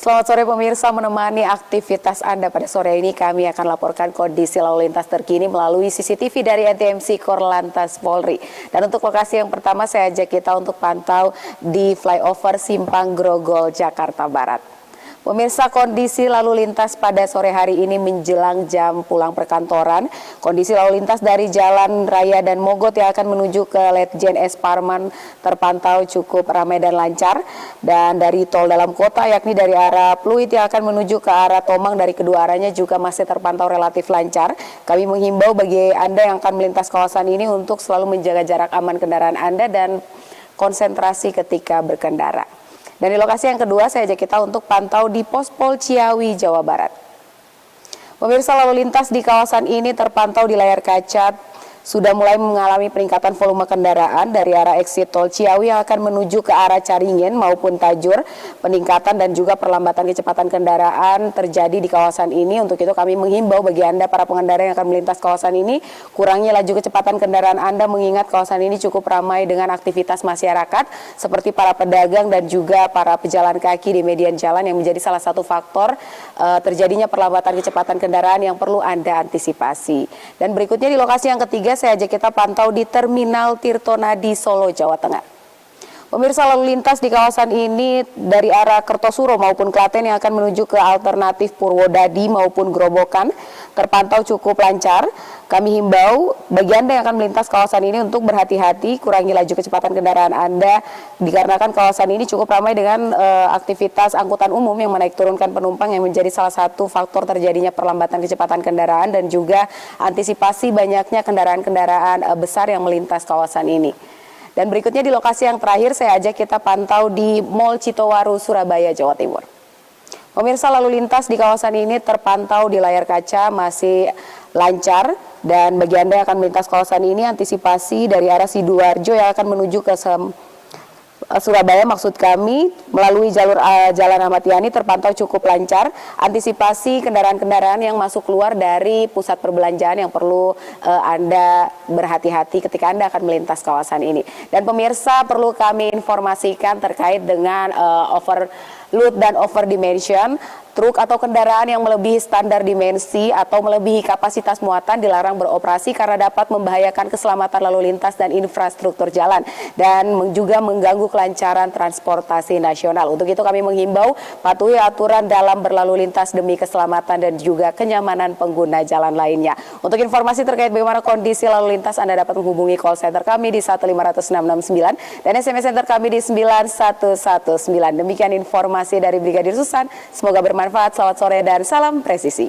Selamat sore pemirsa, menemani aktivitas Anda pada sore ini kami akan laporkan kondisi lalu lintas terkini melalui CCTV dari NTMC Korlantas Polri. Dan untuk lokasi yang pertama saya ajak kita untuk pantau di flyover Simpang Grogol, Jakarta Barat. Pemirsa, kondisi lalu lintas pada sore hari ini menjelang jam pulang perkantoran. Kondisi lalu lintas dari Jalan Raya dan Mogot yang akan menuju ke Letjen S. Parman terpantau cukup ramai dan lancar. Dan dari tol dalam kota yakni dari arah Pluit yang akan menuju ke arah Tomang dari kedua arahnya juga masih terpantau relatif lancar. Kami menghimbau bagi Anda yang akan melintas kawasan ini untuk selalu menjaga jarak aman kendaraan Anda dan konsentrasi ketika berkendara. Dan di lokasi yang kedua saya ajak kita untuk pantau di Pos Pol Ciawi, Jawa Barat. Pemirsa, lalu lintas di kawasan ini terpantau di layar kaca sudah mulai mengalami peningkatan volume kendaraan dari arah exit tol Ciawi yang akan menuju ke arah Caringin maupun Tajur. Peningkatan dan juga perlambatan kecepatan kendaraan terjadi di kawasan ini. Untuk itu kami menghimbau bagi Anda para pengendara yang akan melintas kawasan ini, kurangi laju kecepatan kendaraan Anda mengingat kawasan ini cukup ramai dengan aktivitas masyarakat seperti para pedagang dan juga para pejalan kaki di median jalan yang menjadi salah satu faktor terjadinya perlambatan kecepatan kendaraan yang perlu Anda antisipasi. Dan berikutnya di lokasi yang ketiga saya ajak kita pantau di Terminal Tirtonadi, Solo, Jawa Tengah. Pemirsa, lalu lintas di kawasan ini dari arah Kertosuro maupun Klaten yang akan menuju ke alternatif Purwodadi maupun Grobogan terpantau cukup lancar. Kami himbau bagi Anda yang akan melintas kawasan ini untuk berhati-hati, kurangi laju kecepatan kendaraan Anda dikarenakan kawasan ini cukup ramai dengan aktivitas angkutan umum yang menaik turunkan penumpang yang menjadi salah satu faktor terjadinya perlambatan kecepatan kendaraan dan juga antisipasi banyaknya kendaraan-kendaraan besar yang melintas kawasan ini. Dan berikutnya di lokasi yang terakhir saya ajak kita pantau di Mall Citowaru, Surabaya, Jawa Timur. Pemirsa, lalu lintas di kawasan ini terpantau di layar kaca masih lancar dan bagi Anda yang akan melintas kawasan ini antisipasi dari arah Sidoarjo yang akan menuju ke Surabaya maksud kami melalui jalur Jalan Ahmad Yani terpantau cukup lancar. Antisipasi kendaraan-kendaraan yang masuk keluar dari pusat perbelanjaan yang perlu Anda berhati-hati ketika Anda akan melintas kawasan ini. Dan pemirsa, perlu kami informasikan terkait dengan overload dan overdimension. Truk atau kendaraan yang melebihi standar dimensi atau melebihi kapasitas muatan dilarang beroperasi karena dapat membahayakan keselamatan lalu lintas dan infrastruktur jalan dan juga mengganggu kelancaran transportasi nasional. Untuk itu kami menghimbau patuhi aturan dalam berlalu lintas demi keselamatan dan juga kenyamanan pengguna jalan lainnya. Untuk informasi terkait bagaimana kondisi lalu lintas Anda dapat menghubungi call center kami di 1500669 dan SMS center kami di 9119. Demikian informasi dari Brigadir Susan. Semoga bermanfaat. Selamat sore dan salam presisi.